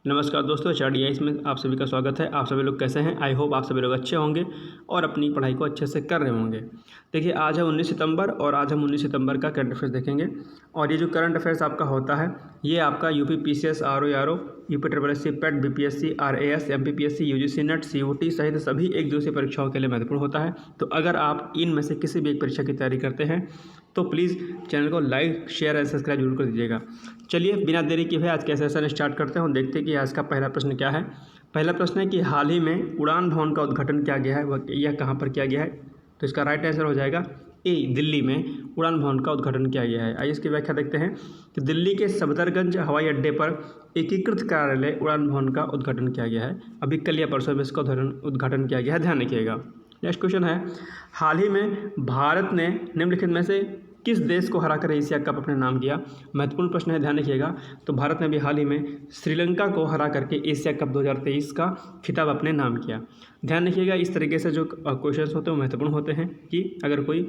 नमस्कार दोस्तों, HRDI में आप सभी का स्वागत है। आप सभी लोग कैसे हैं? आई होप आप सभी लोग अच्छे होंगे और अपनी पढ़ाई को अच्छे से कर रहे होंगे। देखिए, आज है 19 सितंबर और आज हम 19 सितंबर का करंट अफेयर्स देखेंगे। और ये जो करंट अफेयर्स आपका होता है, ये आपका UP PCS, RO, UP SSC, PET, BPSC, RAS, MPPSC, UGC net, COT सहित सभी एक दिवसीय परीक्षाओं के लिए महत्वपूर्ण होता है। तो अगर आप इनमें से किसी भी एक परीक्षा की तैयारी करते हैं तो प्लीज़ चैनल को लाइक, शेयर एंड सब्सक्राइब जरूर कर दीजिएगा। चलिए बिना देरी किए हुए आज के सेशन स्टार्ट करते हैं और देखते हैं कि आज का पहला प्रश्न क्या है। पहला प्रश्न है कि हाल ही में उड़ान भवन का उद्घाटन किया गया है, वह यह कहाँ पर किया गया है? तो इसका राइट आंसर हो जाएगा ए, दिल्ली में उड़ान भवन का उद्घाटन किया गया है। आइए इसकी व्याख्या देखते हैं कि दिल्ली के सफदरगंज हवाई अड्डे पर एकीकृत कार्यालय उड़ान भवन का उद्घाटन किया गया है। अभी कल या परसों में इसका उद्घाटन किया गया है, ध्यान रखिएगा। नेक्स्ट क्वेश्चन है, हाल ही में भारत ने निम्नलिखित में से किस देश को हराकर एशिया कप अपने नाम किया? महत्वपूर्ण प्रश्न है, ध्यान रखिएगा। तो भारत ने भी हाल ही में श्रीलंका को हरा करके एशिया कप 2023 का खिताब अपने नाम किया। ध्यान रखिएगा, इस तरीके से जो क्वेश्चंस होते हैं वो महत्वपूर्ण होते हैं कि अगर कोई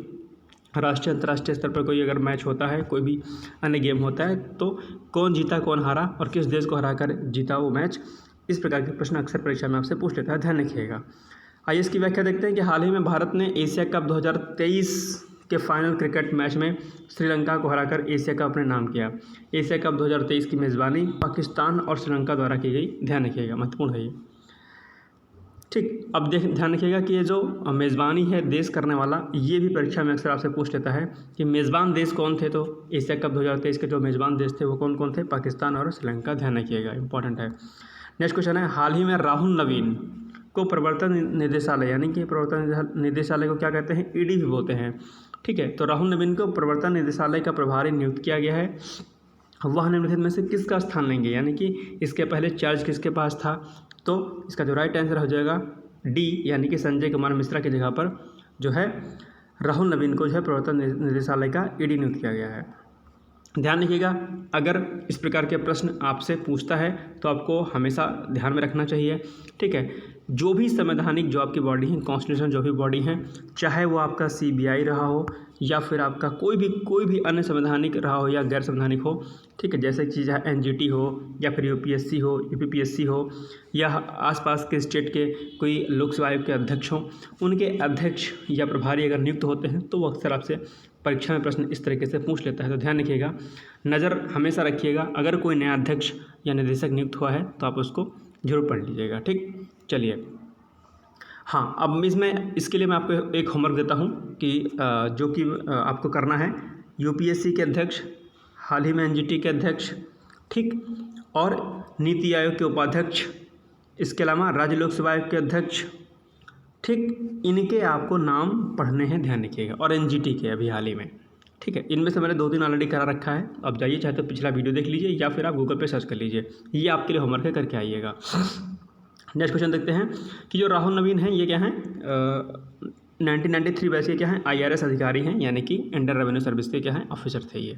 राष्ट्रीय अंतर्राष्ट्रीय स्तर पर कोई अगर मैच होता है, कोई भी अन्य गेम होता है, तो कौन जीता, कौन हारा और किस देश को हराकर जीता वो मैच, इस प्रकार के प्रश्न अक्सर परीक्षा में आपसे पूछ लेता है, ध्यान रखिएगा। आइए इसकी व्याख्या देखते हैं कि हाल ही में भारत ने एशिया कप 2023 के फाइनल क्रिकेट मैच में श्रीलंका को हराकर एशिया कप अपने नाम किया। एशिया कप 2023 की मेज़बानी पाकिस्तान और श्रीलंका द्वारा की गई, ध्यान रखिएगा, महत्वपूर्ण है ये। ठीक, अब ध्यान रखिएगा कि ये जो मेज़बानी है देश करने वाला, ये भी परीक्षा में अक्सर आपसे पूछ लेता है कि मेज़बान देश कौन थे। तो एशिया कप 2023 के जो मेज़बान देश थे वो कौन कौन थे? पाकिस्तान और श्रीलंका, ध्यान रखिएगा, इंपॉर्टेंट है। नेक्स्ट क्वेश्चन है, हाल ही में राहुल नवीन को प्रवर्तन निदेशालय, यानी कि प्रवर्तन निदेशालय को क्या कहते हैं? ED भी बोलते हैं। ठीक है, तो राहुल नवीन को प्रवर्तन निदेशालय का प्रभारी नियुक्त किया गया है। वह निम्नलिखित में से किसका स्थान लेंगे, यानी कि इसके पहले चार्ज किसके पास था? तो इसका जो राइट आंसर हो जाएगा D, यानी कि संजय कुमार मिश्रा की जगह पर जो है राहुल नवीन को जो है प्रवर्तन निदेशालय का ED नियुक्त किया गया है। ध्यान रखिएगा, अगर इस प्रकार के प्रश्न आपसे पूछता है तो आपको हमेशा ध्यान में रखना चाहिए। ठीक है, जो भी संवैधानिक जो आपकी बॉडी है, कॉन्स्टिट्यूशन जो भी बॉडी है, चाहे वो आपका CBI रहा हो या फिर आपका कोई भी अन्य संवैधानिक रहा हो या गैर संवैधानिक हो, ठीक है, जैसे कि चाहे NGT हो या फिर UPSC हो, UPPSC हो या आसपास के स्टेट के कोई लोक सेवा आयोग के अध्यक्ष हों, उनके अध्यक्ष या प्रभारी अगर नियुक्त होते हैं तो वो अक्सर आपसे परीक्षा में प्रश्न इस तरीके से पूछ लेता है। तो ध्यान रखिएगा, नज़र हमेशा रखिएगा, अगर कोई नया अध्यक्ष या निदेशक नियुक्त हुआ है तो आप उसको जरूर पढ़ लीजिएगा। ठीक, चलिए, हाँ, अब इसके लिए मैं आपको एक होमवर्क देता हूँ कि जो कि आपको करना है। UPSC के अध्यक्ष, हाल ही में NGT के अध्यक्ष, ठीक, और नीति आयोग के उपाध्यक्ष, इसके अलावा राज्य लोक सेवा आयोग के अध्यक्ष, ठीक, इनके आपको नाम पढ़ने हैं, ध्यान रखिएगा, और NGT के अभी हाल ही में। ठीक है, इनमें से मैंने 2-3 ऑलरेडी करा रखा है। अब जाइए, चाहे तो पिछला वीडियो देख लीजिए या फिर आप गूगल पे सर्च कर लीजिए, ये आपके लिए होमवर्क है, करके आइएगा। नेक्स्ट क्वेश्चन देखते हैं कि जो राहुल नवीन हैं ये क्या हैं? 1993 बैच के क्या हैं? IRS अधिकारी हैं, यानी कि इंडियन रेवेन्यू सर्विस के क्या हैं? ऑफिसर थे ये।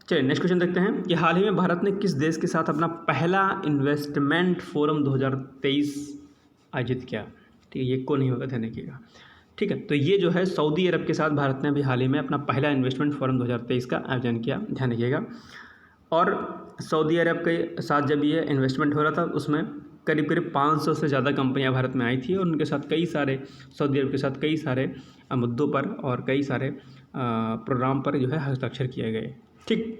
चलिए नेक्स्ट क्वेश्चन देखते हैं कि हाल ही में भारत ने किस देश के साथ अपना पहला इन्वेस्टमेंट फोरम 2023 आयोजित किया? ठीक है, ये को नहीं होगा, ध्यान रखिएगा। ठीक है, तो ये जो है सऊदी अरब के साथ भारत ने अभी हाल ही में अपना पहला इन्वेस्टमेंट फोरम 2023 का आयोजन किया, ध्यान रखिएगा। और सऊदी अरब के साथ जब ये इन्वेस्टमेंट हो रहा था उसमें करीब 500 से ज़्यादा कंपनियां भारत में आई थी और उनके साथ कई सारे, सऊदी अरब के साथ कई सारे मुद्दों पर और कई सारे प्रोग्राम पर जो है हस्ताक्षर किए गए। ठीक,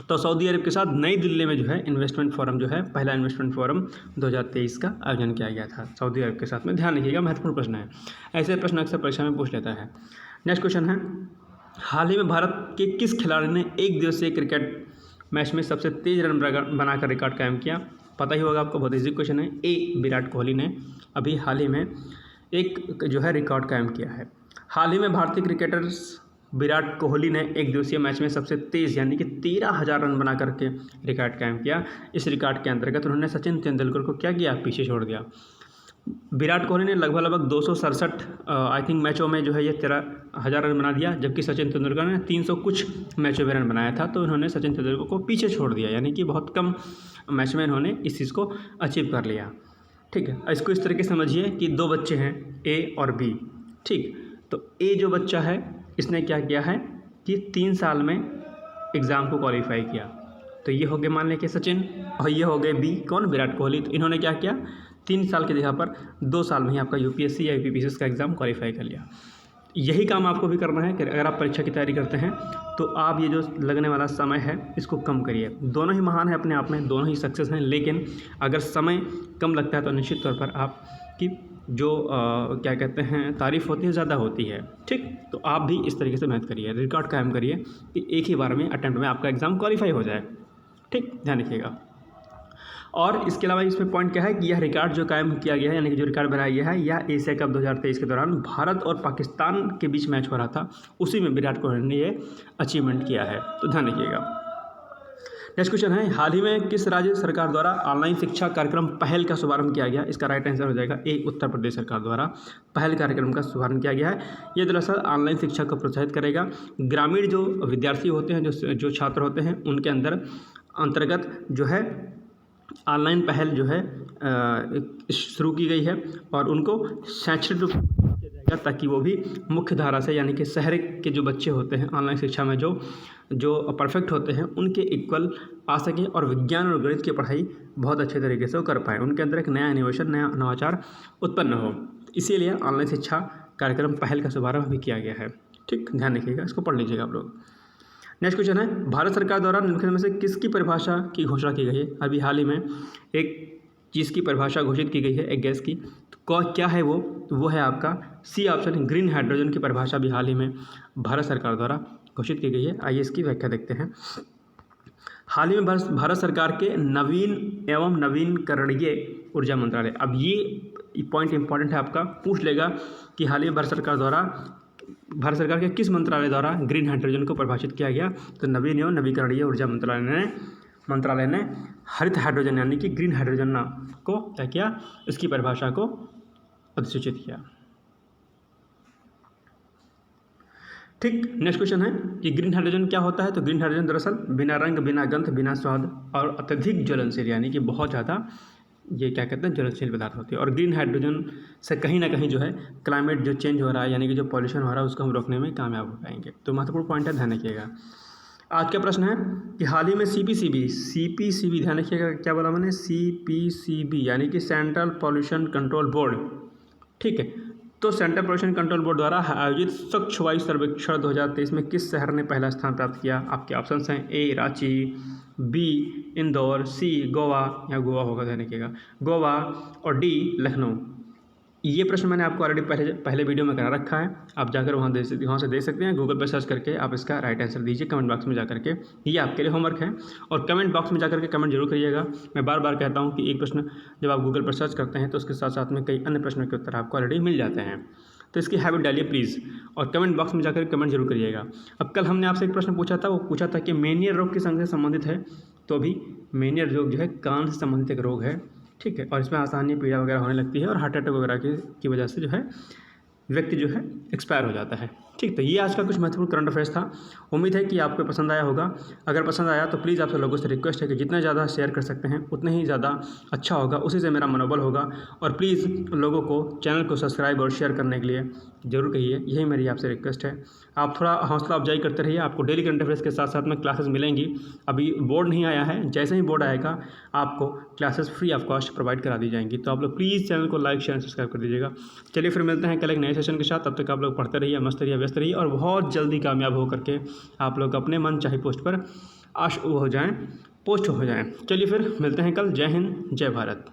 तो सऊदी अरब के साथ नई दिल्ली में जो है इन्वेस्टमेंट फोरम जो है, पहला इन्वेस्टमेंट फोरम 2023 का आयोजन किया गया था सऊदी अरब के साथ में, ध्यान रखिएगा, महत्वपूर्ण प्रश्न है। ऐसे प्रश्न अक्सर परीक्षा में पूछ लेता है। नेक्स्ट क्वेश्चन है, हाल ही में भारत के किस खिलाड़ी ने एक दिवसीय क्रिकेट मैच में सबसे तेज रन बनाकर रिकॉर्ड कायम किया? पता ही होगा आपको, बहुत ईजी क्वेश्चन है। A, विराट कोहली ने अभी हाल ही में एक जो है रिकॉर्ड कायम किया है। हाल ही में भारतीय क्रिकेटर्स विराट कोहली ने एक दिवसीय मैच में सबसे तेज़ यानी कि 13,000 रन बना करके रिकॉर्ड कायम किया। इस रिकॉर्ड के अंतर्गत उन्होंने सचिन तेंदुलकर को क्या किया? पीछे छोड़ दिया। विराट कोहली ने लगभग 267 आई थिंक मैचों में जो है ये 13,000 रन बना दिया, जबकि सचिन तेंदुलकर ने 300 कुछ मैचों में रन बनाया था। तो इन्होंने सचिन तेंदुलकर को पीछे छोड़ दिया, यानी कि बहुत कम मैच में इन्होंने इस चीज़ को अचीव कर लिया। ठीक है, इसको इस तरीके से समझिए कि 2 बच्चे हैं, A और B। ठीक, तो A जो बच्चा है इसने क्या किया है कि 3 साल में एग्ज़ाम को क्वालिफाई किया। तो ये हो गए मान लें कि सचिन, और ये हो गए बी कौन, विराट कोहली। तो इन्होंने क्या किया, 3 साल की जगह पर 2 साल में ही आपका यूपीएससी या यूपीपीसीएस का एग्ज़ाम क्वालिफाई कर लिया। यही काम आपको भी करना है कि अगर आप परीक्षा की तैयारी करते हैं तो आप ये जो लगने वाला समय है इसको कम करिए। दोनों ही महान है अपने आप में, दोनों ही सक्सेस हैं, लेकिन अगर समय कम लगता है तो निश्चित तौर पर आपकी जो क्या कहते हैं तारीफ़ होती है ज़्यादा होती है। ठीक, तो आप भी इस तरीके से मेहनत करिए, रिकॉर्ड कायम करिए कि एक ही बार में अटेम्प्ट में आपका एग्ज़ाम क्वालिफाई हो जाए। ठीक, ध्यान रखिएगा। और इसके अलावा इसमें पॉइंट क्या है कि यह रिकॉर्ड जो कायम किया गया है, यानी कि जो रिकॉर्ड बनाया गया है, यह एशिया कप 2023 के दौरान भारत और पाकिस्तान के बीच मैच हो रहा था, उसी में विराट कोहली ने ये अचीवमेंट किया है। तो ध्यान रखिएगा। नेक्स्ट क्वेश्चन है, हाल ही में किस राज्य सरकार द्वारा ऑनलाइन शिक्षा कार्यक्रम पहल का शुभारंभ किया गया? इसका राइट आंसर हो जाएगा ए, उत्तर प्रदेश सरकार द्वारा पहल कार्यक्रम का शुभारंभ किया गया है। ये दरअसल ऑनलाइन शिक्षा को प्रोत्साहित करेगा। ग्रामीण जो विद्यार्थी होते हैं, जो छात्र होते हैं, उनके अंतर्गत जो है ऑनलाइन पहल जो है शुरू की गई है और उनको शैक्षणिक रूप से किया जाएगा ताकि वो भी मुख्य धारा से, यानी कि शहर के जो बच्चे होते हैं ऑनलाइन शिक्षा में जो परफेक्ट होते हैं उनके इक्वल आ सकें और विज्ञान और गणित की पढ़ाई बहुत अच्छे तरीके से वो कर पाएँ, उनके अंदर एक नया इनोवेशन, नया नवाचार उत्पन्न हो। इसीलिए ऑनलाइन शिक्षा कार्यक्रम पहल का शुभारंभ भी किया गया है। ठीक, ध्यान रखिएगा, इसको पढ़ लीजिएगा आप लोग। नेक्स्ट क्वेश्चन है, भारत सरकार द्वारा निम्नलिखित में से किसकी परिभाषा की घोषणा की गई है? अभी हाल ही में एक चीज़ की परिभाषा घोषित की गई है, एक गैस की। तो क्या है वो? तो वो है आपका सी ऑप्शन, ग्रीन हाइड्रोजन की परिभाषा भी हाल ही में भारत सरकार द्वारा घोषित की गई है। आइए इसकी व्याख्या देखते हैं। हाल ही में भारत सरकार के नवीन एवं नवीनकरणीय ऊर्जा मंत्रालय, अब ये पॉइंट इंपॉर्टेंट है आपका, पूछ लेगा कि हाल ही में भारत सरकार के किस मंत्रालय द्वारा ग्रीन हाइड्रोजन को परिभाषित किया गया? तो नवीन एवं नवीकरणीय ऊर्जा मंत्रालय ने हरित हाइड्रोजन यानी कि ग्रीन हाइड्रोजन को क्या किया, इसकी परिभाषा को अधिसूचित किया। ठीक, नेक्स्ट क्वेश्चन है कि ग्रीन हाइड्रोजन क्या होता है? तो ग्रीन हाइड्रोजन दरअसल बिना रंग, बिना गंध, बिना स्वाद और अत्यधिक ज्वलनशील, यानी कि बहुत ज़्यादा ये क्या कहते हैं ज्वलनशील पदार्थ होती है। और ग्रीन हाइड्रोजन से कहीं ना कहीं जो है क्लाइमेट जो चेंज हो रहा है, यानी कि जो पॉल्यूशन हो रहा है, उसको हम रोकने में कामयाब हो पाएंगे। तो महत्वपूर्ण पॉइंट है, ध्यान रखिएगा। आज का प्रश्न है कि हाल ही में सीपीसीबी ध्यान रखिएगा, क्या बोला मैंने? सीपीसीबी यानी कि सेंट्रल पॉल्यूशन कंट्रोल बोर्ड। ठीक है, तो सेंट्रल पॉल्यूशन कंट्रोल बोर्ड द्वारा आयोजित स्वच्छ वायु सर्वेक्षण 2023 में किस शहर ने पहला स्थान प्राप्त किया? आपके ऑप्शंस हैं ए रांची, बी इंदौर, सी गोवा, या गोवा होगा, ध्यान रखिएगा, गोवा, और डी लखनऊ। ये प्रश्न मैंने आपको ऑलरेडी पहले वीडियो में करा रखा है, आप जाकर वहाँ से देख सकते हैं। गूगल पर सर्च करके आप इसका राइट आंसर दीजिए कमेंट बॉक्स में जाकर के, ये आपके लिए होमवर्क है। और कमेंट बॉक्स में जाकर के कमेंट जरूर करिएगा। मैं बार बार कहता हूँ कि एक प्रश्न जब आप गूगल पर सर्च करते हैं तो उसके साथ साथ में कई अन्य प्रश्नों के उत्तर आपको ऑलरेडी मिल जाते हैं। तो इसकी हैबिट डालिए प्लीज़, और कमेंट बॉक्स में जाकर कमेंट जरूर करिएगा। अब कल हमने आपसे एक प्रश्न पूछा था, वो पूछा था कि मेनियर रोग किस अंग से संबंधित है? तो अभी मेनियर रोग जो है कान से संबंधित एक रोग है। ठीक है, और इसमें आसानी, पीड़ा वगैरह होने लगती है और हार्ट अटैक वगैरह की वजह से जो है व्यक्ति जो है एक्सपायर हो जाता है। ठीक, तो ये आज का कुछ महत्वपूर्ण करंट अफेयर्स था। उम्मीद है कि आपको पसंद आया होगा। अगर पसंद आया तो प्लीज़ आप लोगों से रिक्वेस्ट है कि जितना ज़्यादा शेयर कर सकते हैं उतना ही ज़्यादा अच्छा होगा, उसी से मेरा मनोबल होगा। और प्लीज़ लोगों को चैनल को सब्सक्राइब और शेयर करने के लिए ज़रूर कहिए, यही मेरी आपसे रिक्वेस्ट है। आप थोड़ा हौसला अफजाई करते रहिए, आपको डेली करंट अफेयर्स के साथ साथ में क्लासेस मिलेंगी। अभी बोर्ड नहीं आया है, जैसे ही बोर्ड आएगा आपको classes free of cost provide करा दी जाएंगी। तो आप लोग प्लीज़ चैनल को लाइक, शेयर, सब्सक्राइब कर दीजिएगा। चलिए फिर मिलते हैं कल एक नए सेशन के साथ। तब तक आप लोग पढ़ते रहिए, मस्त रहिए, व्यस्त रहिए, और बहुत जल्दी कामयाब हो करके आप लोग अपने मन चाहे पोस्ट पर पोस्ट हो जाएं। चलिए फिर मिलते हैं कल। जय हिंद, जय भारत।